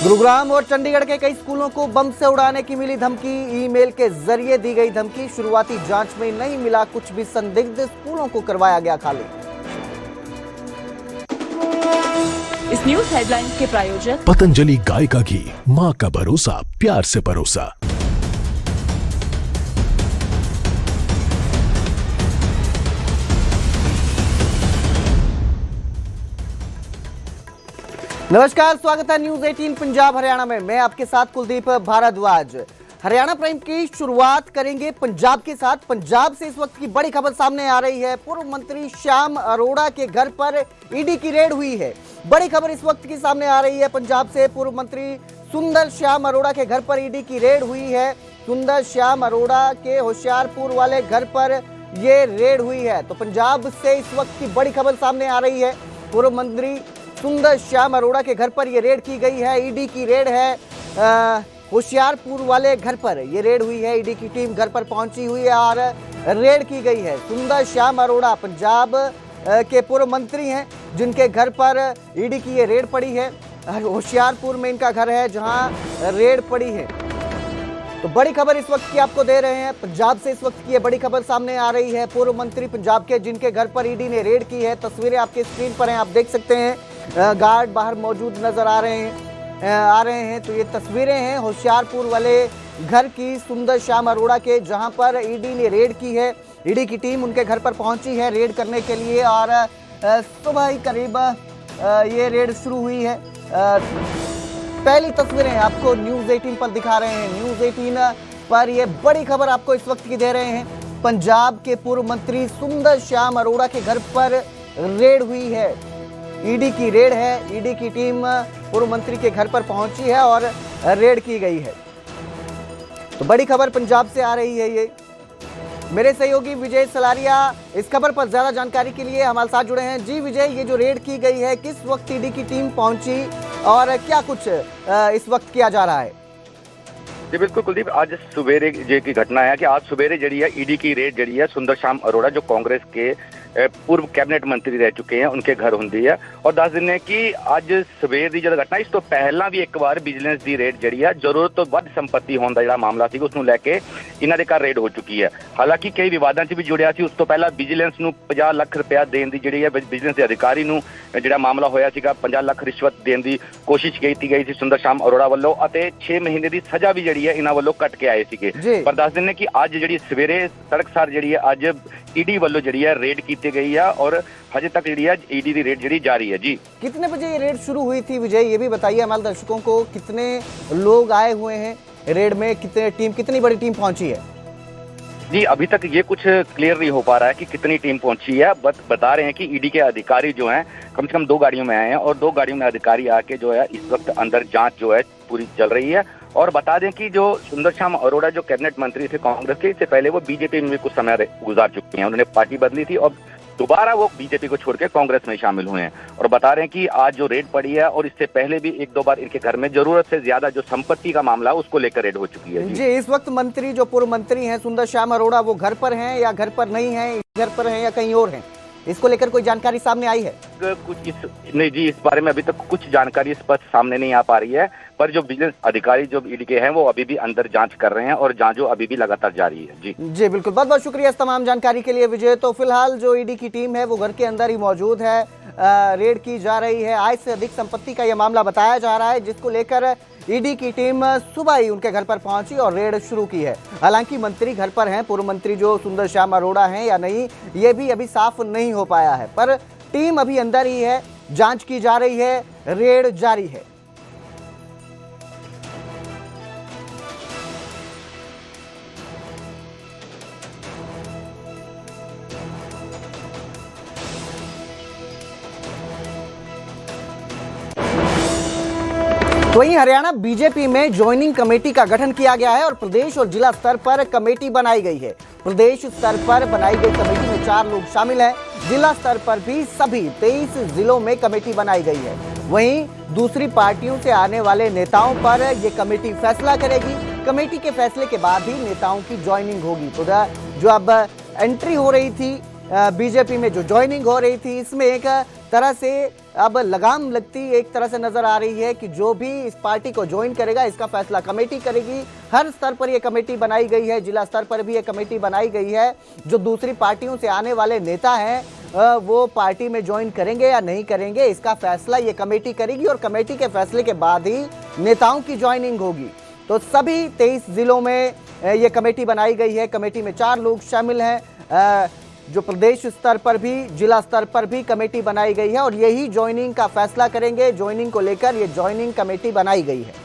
गुरुग्राम और चंडीगढ़ के कई स्कूलों को बम से उड़ाने की मिली धमकी। ईमेल के जरिए दी गई धमकी। शुरुआती जांच में नहीं मिला कुछ भी संदिग्ध, स्कूलों को करवाया गया खाली। इस न्यूज हेडलाइंस के प्रायोजक पतंजलि गाय का घी, माँ का भरोसा, प्यार से परोसा। नमस्कार, स्वागत है न्यूज 18 पंजाब हरियाणा में। मैं आपके साथ कुलदीप भारद्वाज। हरियाणा प्राइम की शुरुआत करेंगे पंजाब के साथ। पंजाब से इस वक्त की बड़ी खबर सामने आ रही है। पूर्व मंत्री श्याम अरोड़ा के घर पर ईडी की रेड हुई है। बड़ी खबर इस वक्त की सामने आ रही है पंजाब से। पूर्व मंत्री सुंदर श्याम अरोड़ा के घर पर ईडी की रेड हुई है। सुंदर श्याम अरोड़ा के होशियारपुर वाले घर पर ये रेड हुई है। तो पंजाब से इस वक्त की बड़ी खबर सामने आ रही है। पूर्व मंत्री सुंदर श्याम अरोड़ा के घर पर यह रेड की गई है। ईडी की रेड है। होशियारपुर वाले घर पर यह रेड हुई है। ईडी की टीम घर पर पहुंची हुई है और रेड की गई है। सुंदर श्याम अरोड़ा पंजाब के पूर्व मंत्री हैं, जिनके घर पर ईडी की ये रेड पड़ी है। होशियारपुर में इनका घर है, जहां रेड पड़ी है। तो बड़ी खबर इस वक्त की आपको दे रहे हैं। पंजाब से इस वक्त की ये बड़ी खबर सामने आ रही है। पूर्व मंत्री पंजाब के, जिनके घर पर ईडी ने रेड की है। तस्वीरें आपके स्क्रीन पर हैं, आप देख सकते हैं। गार्ड बाहर मौजूद नजर आ रहे हैं। तो ये तस्वीरें हैं होशियारपुर वाले घर की, सुंदर श्याम अरोड़ा के, जहां पर ईडी ने रेड की है। ईडी की टीम उनके घर पर पहुंची है रेड करने के लिए और सुबह ही करीब ये रेड शुरू हुई है। पहली तस्वीरें आपको न्यूज 18 पर दिखा रहे हैं। न्यूज 18 पर ये बड़ी खबर आपको इस वक्त की दे रहे हैं। पंजाब के पूर्व मंत्री सुंदर श्याम अरोड़ा के घर पर रेड हुई है। ईडी की रेड है। ईडी की टीम पूर्व मंत्री के घर पर पहुंची है और रेड की गई है। तो बड़ी खबर पंजाब से आ रही है ये। मेरे सहयोगी विजय सलारिया इस खबर पर ज्यादा जानकारी के लिए हमारे साथ जुड़े हैं। जी विजय, ये जो रेड की गई है, किस वक्त ईडी की टीम पहुंची और क्या कुछ इस वक्त किया जा रहा है? जी बिल्कुल कुलदीप, आज सवेरे जे की घटना है कि आज सवेरे जड़ी है ईडी की रेड जड़ी है सुंदर श्याम अरोड़ा, जो कांग्रेस के पूर्व कैबिनेट मंत्री रह चुके हैं, उनके घर हुंदी है। और दस दिन है कि ਅੱਜ ਸਵੇਰ ਦੀ ਜਦੋਂ घटना, इस तो ਪਹਿਲਾਂ ਵੀ ਇੱਕ ਵਾਰ ਵਿਜੀਲੈਂਸ ਦੀ ਰੇਡ ਜਿਹੜੀ ਆ ਜ਼ਰੂਰਤ ਤੋਂ ਵੱਧ ਸੰਪत्ति ਹੋਣ ਦਾ ਜਿਹੜਾ ਮਾਮਲਾ ਸੀ, ਉਸ ਨੂੰ ਲੈ ਕੇ ਇਹਨਾਂ ਦੇ ਘਰ ਰੇਡ ਹੋ ਚੁੱਕੀ ਹੈ। ਹਾਲਾਂਕਿ ਕਈ ਵਿਵਾਦਾਂ 'ਚ ਵੀ ਜੁੜਿਆ ਸੀ। ਉਸ ਤੋਂ ਪਹਿਲਾਂ ਵਿਜੀਲੈਂਸ ਨੂੰ 50 ਲੱਖ ਰੁਪਇਆ ਦੇਣ ਦੀ ਜਿਹੜੀ ਹੈ ਵਿਜੀਲੈਂਸ ਦੇ ਅਧਿਕਾਰੀ ਨੂੰ ਜਿਹੜਾ ਮਾਮਲਾ ਹੋਇਆ ਸੀਗਾ, 50 ਲੱਖ ਰਿਸ਼ਵਤ ਦੇਣ ਦੀ ਕੋਸ਼ਿਸ਼ ਕੀਤੀ ਗਈ ਸੀ ਸੁੰਦਰ ਸ਼ਾਮ ਅਰੋੜਾ ਵੱਲੋਂ ਅਤੇ 6 ਮਹੀਨੇ ਦੀ ਸਜ਼ਾ ਵੀ ਜਿਹੜੀ ਹੈ ਇਹਨਾਂ ਵੱਲੋਂ ਕੱਟ ਕੇ ਆਏ ਸੀਗੇ। ਪਰ ਦੱਸ ਦਿੰਦੇ ਕਿ ਅੱਜ ਜਿਹੜੀ ਸਵੇਰੇ ਤੜਕਸਾਰ ਜਿਹੜੀ ਹੈ ਅੱਜ ईडी वालों जड़ी है रेड की गई है और हजे तक जड़ी है ईडी की रेड जड़ी जारी है। जी कितने बजे ये रेड शुरू हुई थी विजय, ये भी बताइए हमारे दर्शकों को। कितने लोग आए हुए हैं रेड में, कितनी बड़ी टीम पहुंची है? जी अभी तक ये कुछ क्लियर नहीं हो पा रहा है कि कितनी टीम पहुंची है। बता रहे हैं कि ईडी के अधिकारी जो हैं कम से कम 2 गाड़ियों में आए हैं और 2 गाड़ियों में अधिकारी आके जो है इस वक्त अंदर जांच जो है पूरी चल रही है। और बता दें कि जो सुंदर श्याम अरोड़ा जो कैबिनेट मंत्री थे कांग्रेस के, इससे पहले वो बीजेपी में भी कुछ समय गुजार चुके हैं। उन्होंने पार्टी बदली थी और दोबारा वो बीजेपी को छोड़ के कांग्रेस में शामिल हुए हैं। और बता रहे हैं कि आज जो रेड पड़ी है और इससे पहले भी 1-2 बार इनके घर में जरूरत से ज्यादा जो संपत्ति का मामला है उसको लेकर रेड हो चुकी है। जी इस वक्त मंत्री जो पूर्व मंत्री हैं सुंदर श्याम अरोड़ा, वो घर पर हैं या घर पर नहीं है, घर पर हैं या कहीं और हैं, इसको लेकर कोई जानकारी सामने आई है? कुछ नहीं जी, इस बारे में अभी तक कुछ जानकारी स्पष्ट सामने नहीं आ पा रही है। पर जो विजिलेंस अधिकारी जो ईडी के हैं वो अभी भी अंदर जांच कर रहे हैं और जांच अभी भी लगातार जारी है। जी बिल्कुल, बहुत बहुत शुक्रिया इस तमाम जानकारी के लिए विजय। तो फिलहाल जो ईडी की टीम है वो घर के अंदर ही मौजूद है। रेड की जा रही है। आय से अधिक संपत्ति का यह मामला बताया जा रहा है, जिसको लेकर ईडी की टीम सुबह ही उनके घर पर पहुंची और रेड शुरू की है। हालांकि मंत्री घर पर हैं, पूर्व मंत्री जो सुंदर श्याम अरोड़ा हैं या नहीं, ये भी अभी साफ नहीं हो पाया है। पर टीम अभी अंदर ही है, जांच की जा रही है, रेड जारी है। वहीं हरियाणा बीजेपी में ज्वाइनिंग कमेटी का गठन किया गया है और प्रदेश और जिला स्तर पर कमेटी बनाई गई है। प्रदेश स्तर पर बनाई गई कमेटी में 4 लोग शामिल हैं। जिला स्तर पर भी सभी 23 जिलों में कमेटी बनाई गई है। वहीं दूसरी पार्टियों से आने वाले नेताओं पर यह कमेटी फैसला करेगी। कमेटी के फैसले के बाद ही नेताओं की ज्वाइनिंग होगी। तो जो अब एंट्री हो रही थी बीजेपी में, जो ज्वाइनिंग हो रही थी, इसमें एक तरह से अब लगाम लगती एक तरह से नजर आ रही है कि जो भी इस पार्टी को ज्वाइन करेगा इसका फैसला कमेटी करेगी। हर स्तर पर यह कमेटी बनाई गई है, जिला स्तर पर भी यह कमेटी बनाई गई है। जो दूसरी पार्टियों से आने वाले नेता हैं वो पार्टी में ज्वाइन करेंगे या नहीं करेंगे, इसका फैसला ये कमेटी करेगी और कमेटी के फैसले के बाद ही नेताओं की ज्वाइनिंग होगी। तो सभी 23 जिलों में ये कमेटी बनाई गई है। कमेटी में 4 लोग शामिल हैं। जो प्रदेश स्तर पर भी, जिला स्तर पर भी कमेटी बनाई गई है और यही ज्वाइनिंग का फैसला करेंगे। ज्वाइनिंग को लेकर ये ज्वाइनिंग कमेटी बनाई गई है।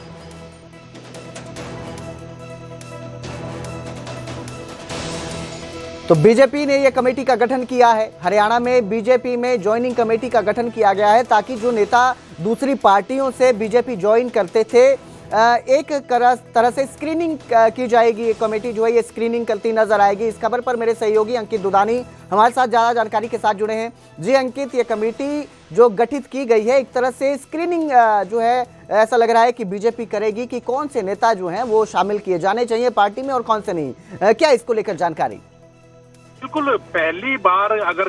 तो बीजेपी ने यह कमेटी का गठन किया है। हरियाणा में बीजेपी में ज्वाइनिंग कमेटी का गठन किया गया है ताकि जो नेता दूसरी पार्टियों से बीजेपी ज्वाइन करते थे एक तरह से स्क्रीनिंग की जाएगी। ये कमेटी जो है ये स्क्रीनिंग करती नजर आएगी। इस खबर पर मेरे सहयोगी अंकित दुदानी हमारे साथ ज्यादा जानकारी के साथ जुड़े हैं। जी अंकित, ये कमेटी जो गठित की गई है एक तरह से स्क्रीनिंग जो है ऐसा लग रहा है कि बीजेपी करेगी कि कौन से नेता जो हैं वो शामिल किए जाने चाहिए पार्टी में और कौन से नहीं। क्या इसको लेकर जानकारी? बिल्कुल, पहली बार अगर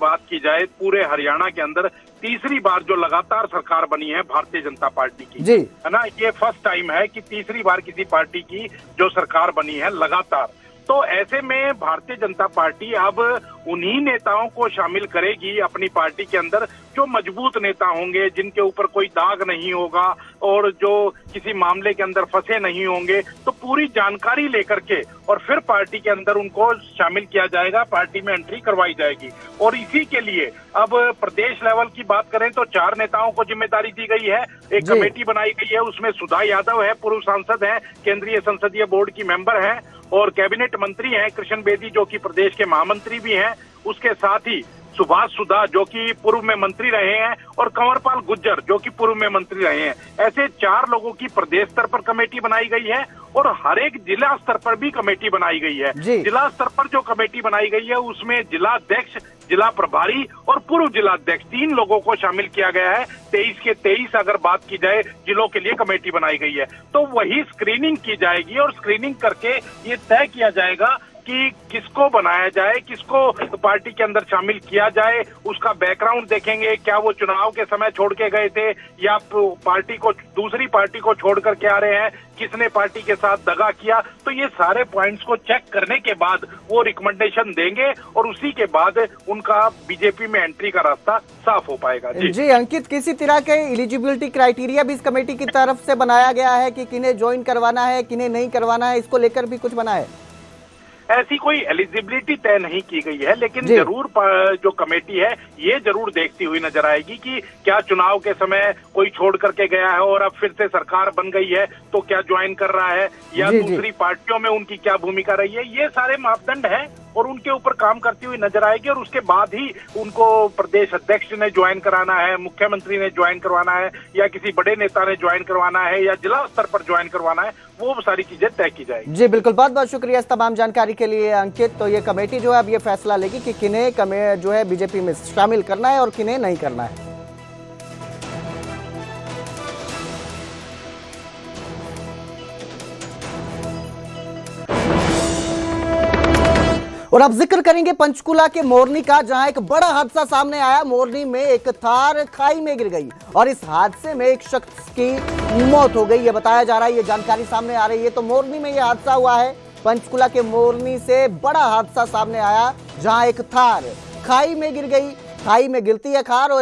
बात की जाए पूरे हरियाणा के अंदर तीसरी बार जो लगातार सरकार बनी है भारतीय जनता पार्टी की, जी है ना, ये फर्स्ट टाइम है कि तीसरी बार किसी पार्टी की जो सरकार बनी है लगातार। तो ऐसे में भारतीय जनता पार्टी अब उन्हीं नेताओं को शामिल करेगी अपनी पार्टी के अंदर जो मजबूत नेता होंगे, जिनके ऊपर कोई दाग नहीं होगा और जो किसी मामले के अंदर फंसे नहीं होंगे। तो पूरी जानकारी लेकर के और फिर पार्टी के अंदर उनको शामिल किया जाएगा, पार्टी में एंट्री करवाई जाएगी। और इसी के लिए अब प्रदेश लेवल की बात करें तो 4 नेताओं को जिम्मेदारी दी गई है। एक कमेटी बनाई गई है, उसमें सुधा यादव है, पूर्व सांसद है, केंद्रीय संसदीय बोर्ड की मेंबर है और कैबिनेट मंत्री हैं कृष्ण बेदी जो कि प्रदेश के महामंत्री भी हैं। उसके साथ ही सुभाष सुधा जो कि पूर्व में मंत्री रहे हैं और कंवरपाल गुज्जर जो कि पूर्व में मंत्री रहे हैं। ऐसे 4 लोगों की प्रदेश स्तर पर कमेटी बनाई गई है और हर एक जिला स्तर पर भी कमेटी बनाई गई है। जिला स्तर पर जो कमेटी बनाई गई है उसमें जिला अध्यक्ष, जिला प्रभारी और पूर्व जिला अध्यक्ष 3 लोगों को शामिल किया गया है। 23 के 23 अगर बात की जाए जिलों के लिए कमेटी बनाई गई है। तो वही स्क्रीनिंग की जाएगी और स्क्रीनिंग करके ये तय किया जाएगा कि किसको बनाया जाए, किसको पार्टी के अंदर शामिल किया जाए। उसका बैकग्राउंड देखेंगे, क्या वो चुनाव के समय छोड़ के गए थे या पार्टी को दूसरी पार्टी को छोड़ करके आ रहे हैं, किसने पार्टी के साथ दगा किया। तो ये सारे पॉइंट्स को चेक करने के बाद वो रिकमेंडेशन देंगे और उसी के बाद उनका बीजेपी में एंट्री का रास्ता साफ हो पाएगा। जी अंकित, किसी तरह के एलिजिबिलिटी क्राइटेरिया भी इस कमेटी की तरफ से बनाया गया है कि किन्हें ज्वाइन करवाना है, किन्हें नहीं करवाना है, इसको लेकर भी कुछ बना है? ऐसी कोई एलिजिबिलिटी तय नहीं की गई है, लेकिन जरूर जो कमेटी है ये जरूर देखती हुई नजर आएगी कि क्या चुनाव के समय कोई छोड़ करके गया है और अब फिर से सरकार बन गई है तो क्या ज्वाइन कर रहा है या दूसरी पार्टियों में उनकी क्या भूमिका रही है। ये सारे मापदंड हैं और उनके ऊपर काम करती हुई नजर आएगी और उसके बाद ही उनको प्रदेश अध्यक्ष ने ज्वाइन कराना है, मुख्यमंत्री ने ज्वाइन करवाना है या किसी बड़े नेता ने ज्वाइन करवाना है या जिला स्तर पर ज्वाइन करवाना है, वो सारी चीजें तय की जाएगी। जी बिल्कुल, बहुत बहुत शुक्रिया इस तमाम जानकारी के लिए अंकित। तो ये कमेटी जो है अब ये फैसला लेगी कि किन्हें जो है बीजेपी में शामिल करना है और किन्हें नहीं करना है। और अब जिक्र करेंगे पंचकुला के मोरनी का, जहां एक बड़ा हादसा सामने आया। मोरनी में एक थार खाई में गिर गई और इस हादसे में एक शख्स की मौत हो गई, ये बताया जा रहा है, ये जानकारी सामने आ रही है। तो मोरनी में यह हादसा हुआ है। पंचकुला के मोरनी से बड़ा हादसा सामने आया जहां एक थार खाई में गिर गई। खाई में गिरती है कार।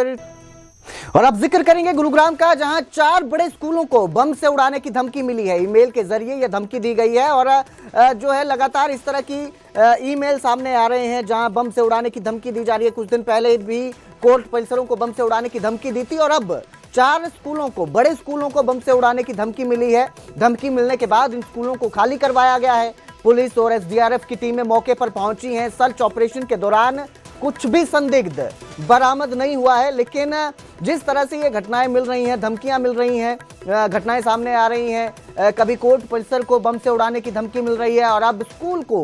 और अब जिक्र करेंगे गुरुग्राम का, जहां 4 बड़े स्कूलों को बम से उड़ाने की धमकी मिली है। ईमेल के जरिए यह धमकी दी गई है और जो है लगातार इस तरह की ईमेल सामने आ रहे हैं जहां बम से उड़ाने की धमकी दी जा रही है। कुछ दिन पहले भी कोर्ट परिसरों को बम से उड़ाने की धमकी दी थी और अब 4 स्कूलों को, बड़े स्कूलों को बम से उड़ाने की धमकी मिली है। धमकी मिलने के बाद इन स्कूलों को खाली करवाया गया है। पुलिस और एसडीआरएफ की टीमें मौके पर पहुंची हैं। सर्च ऑपरेशन के दौरान कुछ भी संदिग्ध बरामद नहीं हुआ है, लेकिन जिस तरह से ये घटनाएं मिल रही हैं, धमकियां मिल रही हैं, घटनाएं सामने आ रही हैं, कभी कोर्ट परिसर को बम से उड़ाने की धमकी मिल रही है और अब स्कूल को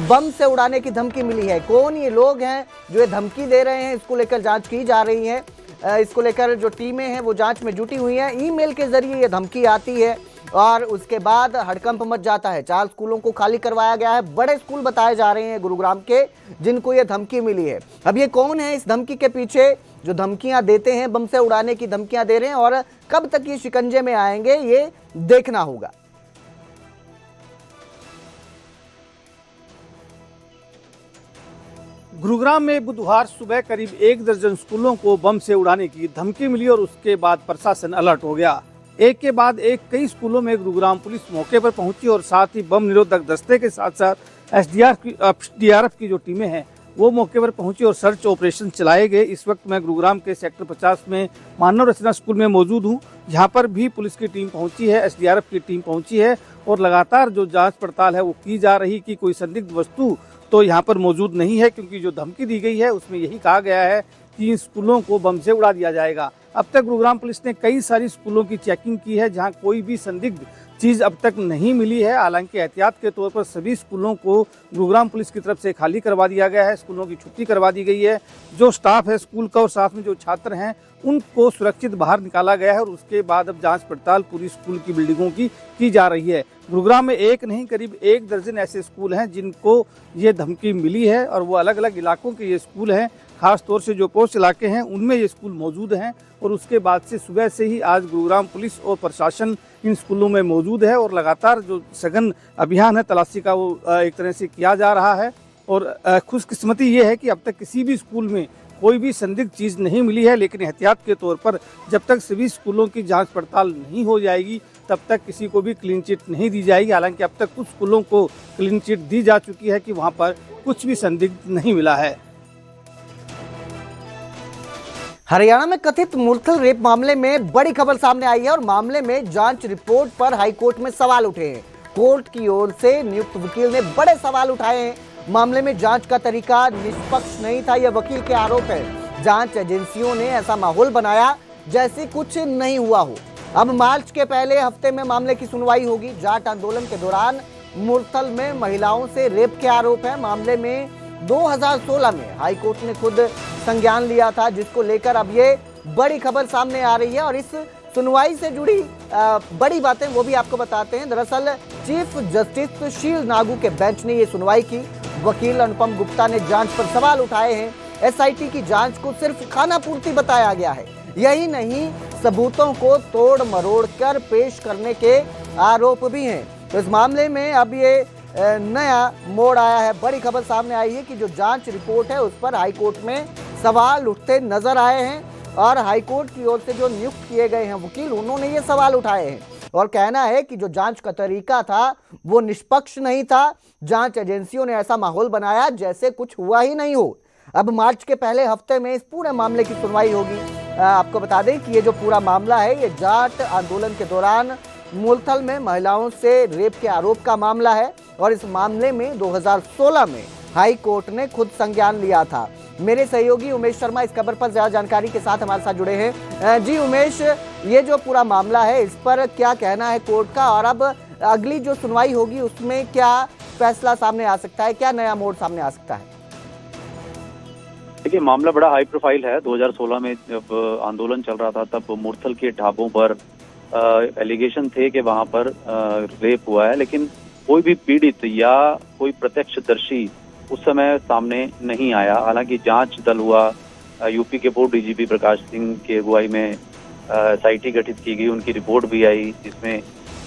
बम से उड़ाने की धमकी मिली है। कौन ये लोग हैं जो ये धमकी दे रहे हैं, इसको लेकर जांच की जा रही है। इसको लेकर जो टीमें हैं वो जांच में जुटी हुई हैं। ईमेल के जरिए ये धमकी आती है और उसके बाद हड़कंप मच जाता है। 4 स्कूलों को खाली करवाया गया है। बड़े स्कूल बताए जा रहे हैं गुरुग्राम के जिनको ये धमकी मिली है। अब ये कौन है, इस धमकी के पीछे जो धमकियां देते हैं, बम से उड़ाने की धमकियां दे रहे हैं, और कब तक ये शिकंजे में आएंगे ये देखना होगा। गुरुग्राम में बुधवार सुबह करीब 1 दर्जन स्कूलों को बम से उड़ाने की धमकी मिली और उसके बाद प्रशासन अलर्ट हो गया। एक के बाद एक कई स्कूलों में गुरुग्राम पुलिस मौके पर पहुंची और साथ ही बम निरोधक दस्ते के साथ साथ एसडीआरएफ की जो टीमें हैं वो मौके पर पहुंची और सर्च ऑपरेशन चलाए गए। इस वक्त मैं गुरुग्राम के सेक्टर 50 में मानव रचना स्कूल में मौजूद हूं। यहाँ पर भी पुलिस की टीम पहुंची है, एसडीआरएफ की टीम पहुंची है और लगातार जो जांच पड़ताल है वो की जा रही कि कोई संदिग्ध वस्तु तो यहाँ पर मौजूद नहीं है, क्योंकि जो धमकी दी गई है उसमें यही कहा गया है कि इन स्कूलों को बम से उड़ा दिया जाएगा। अब तक गुरुग्राम पुलिस ने कई सारी स्कूलों की चेकिंग की है जहां कोई भी संदिग्ध चीज़ अब तक नहीं मिली है। हालांकि एहतियात के तौर पर सभी स्कूलों को गुरुग्राम पुलिस की तरफ से खाली करवा दिया गया है, स्कूलों की छुट्टी करवा दी गई है। जो स्टाफ है स्कूल का और साथ में जो छात्र हैं उनको सुरक्षित बाहर निकाला गया है और उसके बाद अब जांच पड़ताल पूरी स्कूल की बिल्डिंगों की जा रही है। गुरुग्राम में एक नहीं करीब 1 दर्जन ऐसे स्कूल हैं जिनको ये धमकी मिली है और वो अलग अलग इलाकों के ये स्कूल हैं, खास तौर से जो पोस्ट इलाके हैं उनमें ये स्कूल मौजूद हैं। और उसके बाद से सुबह से ही आज गुरुग्राम पुलिस और प्रशासन इन स्कूलों में मौजूद है और लगातार जो सघन अभियान है तलाशी का वो एक तरह से किया जा रहा है। और खुशकिस्मती ये है कि अब तक किसी भी स्कूल में कोई भी संदिग्ध चीज़ नहीं मिली है, लेकिन एहतियात के तौर पर जब तक सभी स्कूलों की जांच पड़ताल नहीं हो जाएगी तब तक किसी को भी क्लीन चिट नहीं दी जाएगी। हालांकि अब तक कुछ स्कूलों को क्लीन चिट दी जा चुकी है कि वहां पर कुछ भी संदिग्ध नहीं मिला है। हरियाणा में कथित मुरथल रेप मामले में बड़ी खबर सामने आई है और मामले में जांच रिपोर्ट पर हाईकोर्ट में सवाल उठे हैं। कोर्ट की ओर से नियुक्त वकील ने बड़े सवाल उठाए हैं। मामले में जांच का तरीका निष्पक्ष नहीं था, यह वकील के आरोप है। जांच एजेंसियों ने ऐसा माहौल बनाया जैसे कुछ नहीं हुआ हो। अब मार्च के पहले हफ्ते में मामले की सुनवाई होगी। जाट आंदोलन के दौरान मुरथल में महिलाओं से रेप के आरोप है। मामले में 2016 में हाईकोर्ट ने खुद संज्ञान लिया था, जिसको लेकर अब ये बड़ी खबर सामने आ रही है। और इस सुनवाई से जुड़ी बड़ी बातें वो भी आपको बताते हैं। दरअसल चीफ जस्टिस शील नागू के बेंच ने ये सुनवाई की। वकील अनुपम गुप्ता ने जांच पर सवाल उठाए हैं। एसआईटी की जांच को सिर्फ खाना पूर्ति बताया गया है, यही नहीं सबूतों को तोड़ मरोड़ कर पेश करने के आरोप भी हैं। तो इस मामले में अब ये नया मोड़ आया है। बड़ी खबर सामने आई है कि जो जांच रिपोर्ट है उस पर हाईकोर्ट में सवाल उठते नजर आए हैं और हाईकोर्ट की ओर से जो नियुक्त किए गए हैं वकील, उन्होंने ये सवाल उठाए हैं और कहना है कि जो जांच का तरीका था वो निष्पक्ष नहीं था। जांच एजेंसियों ने ऐसा माहौल बनाया जैसे कुछ हुआ ही नहीं हो। अब मार्च के पहले हफ्ते में इस पूरे मामले की सुनवाई होगी। आपको बता दें कि ये जो पूरा मामला है ये जाट आंदोलन के दौरान मुरथल में महिलाओं से रेप के आरोप का मामला है और इस मामले में 2016 में हाई कोर्ट ने खुद संज्ञान लिया था। मेरे सहयोगी उमेश शर्मा इस खबर पर ज्यादा जानकारी के साथ हमारे साथ जुड़े हैं। जी उमेश, ये जो पूरा मामला है इस पर क्या कहना है कोर्ट का और अब अगली जो सुनवाई होगी उसमें क्या फैसला सामने आ सकता है, क्या नया मोड़ सामने आ सकता है? देखिए, मामला बड़ा हाई प्रोफाइल है। 2016 में जब आंदोलन चल रहा था तब मुरथल के ढाबों पर एलिगेशन थे कि वहां पर रेप हुआ है, लेकिन कोई भी पीड़ित या कोई प्रत्यक्षदर्शी उस समय सामने नहीं आया। हालांकि जांच दल हुआ, यूपी के पूर्व डीजीपी प्रकाश सिंह की अगुवाई में एसआईटी गठित की गई, उनकी रिपोर्ट भी आई जिसमें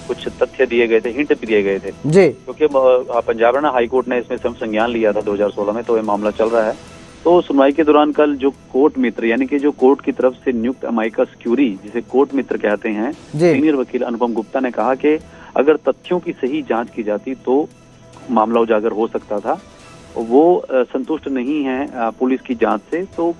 कुछ तथ्य दिए गए थे, हिंट भी दिए गए थे जी। क्योंकि पंजाब हरियाणा हाईकोर्ट ने इसमें संज्ञान लिया था 2016 में, तो ये मामला चल रहा है। तो सुनवाई के दौरान कल जो कोर्ट मित्र यानी कि जो कोर्ट की तरफ से नियुक्त अमाइकस क्यूरी, जिसे कोर्ट मित्र कहते हैं, सीनियर वकील अनुपम गुप्ता ने कहा कि अगर तथ्यों की सही जांच की जाती तो मामला उजागर हो सकता था। वो संतुष्ट नहीं है पुलिस की जांच से, तो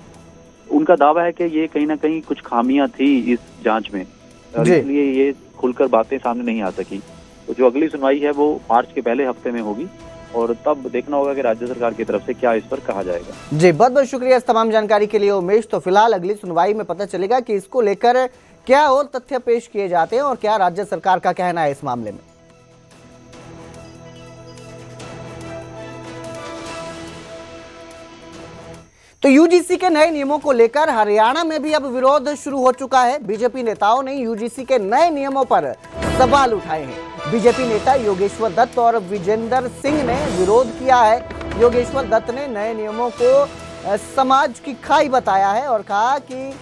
उनका दावा है कि ये कहीं ना कहीं कुछ खामियां थी इस जांच में, इसलिए ये खुलकर बातें सामने नहीं आ सकी। तो जो अगली सुनवाई है वो मार्च के पहले हफ्ते में होगी और तब देखना होगा कि राज्य सरकार की तरफ से क्या इस पर कहा जाएगा। जी, बहुत बहुत शुक्रिया इस तमाम जानकारी के लिए उमेश। तो फिलहाल अगली सुनवाई में पता चलेगा कि इसको लेकर क्या और तथ्य पेश किए जाते हैं और क्या राज्य सरकार का कहना है इस मामले में। तो यूजीसी के नए नियमों को लेकर हरियाणा में भी अब विरोध शुरू हो चुका है। बीजेपी नेताओं ने यूजीसी के नए नियमों पर सवाल उठाए हैं। बीजेपी नेता योगेश्वर दत्त और विजेंद्र सिंह ने विरोध किया है। योगेश्वर दत्त ने नए नियमों को समाज की खाई बताया है और कहा कि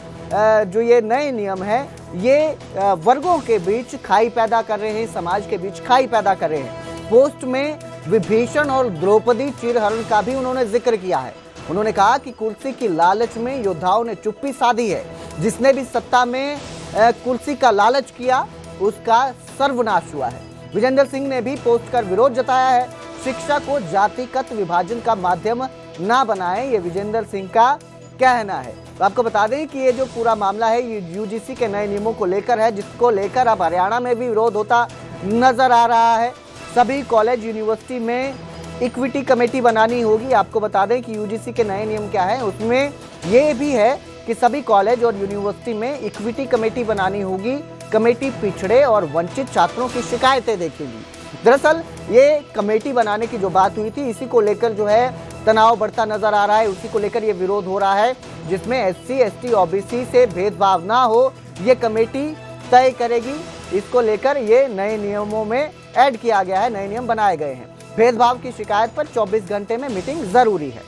जो ये नए नियम है ये वर्गों के बीच खाई पैदा कर रहे हैं, समाज के बीच खाई पैदा कर रहे हैं। पोस्ट में विभीषण और द्रौपदी चिरहरण का भी उन्होंने जिक्र किया है। उन्होंने कहा कि कुर्सी की लालच में योद्धाओं ने चुप्पी साधी है। जिसने भी सत्ता में कुर्सी का लालच किया उसका सर्वनाश हुआ है। विजेंद्र सिंह ने भी पोस्ट कर विरोध जताया है। शिक्षा को जातिगत विभाजन का माध्यम ना बनाएं, ये विजेंद्र सिंह का कहना है। तो आपको बता दें कि ये जो पूरा मामला है ये यूजीसी के नए नियमों को लेकर है, जिसको लेकर अब हरियाणा में भी विरोध होता नजर आ रहा है। सभी कॉलेज यूनिवर्सिटी में इक्विटी कमेटी बनानी होगी। आपको बता दें कि यूजीसी के नए नियम क्या है, उसमें ये भी है कि सभी कॉलेज और यूनिवर्सिटी में इक्विटी कमेटी बनानी होगी। कमेटी पिछड़े और वंचित छात्रों की शिकायतें देखेगी। दरअसल ये कमेटी बनाने की जो बात हुई थी, इसी को लेकर जो है तनाव बढ़ता नजर आ रहा है। उसी को लेकर ये विरोध हो रहा है, जिसमें एससी, एसटी, ओबीसी से भेदभाव ना हो ये कमेटी तय करेगी। इसको लेकर ये नए नियमों में ऐड किया गया है, नए नियम बनाए गए हैं। भेदभाव की शिकायत पर 24 घंटे में मीटिंग जरूरी है।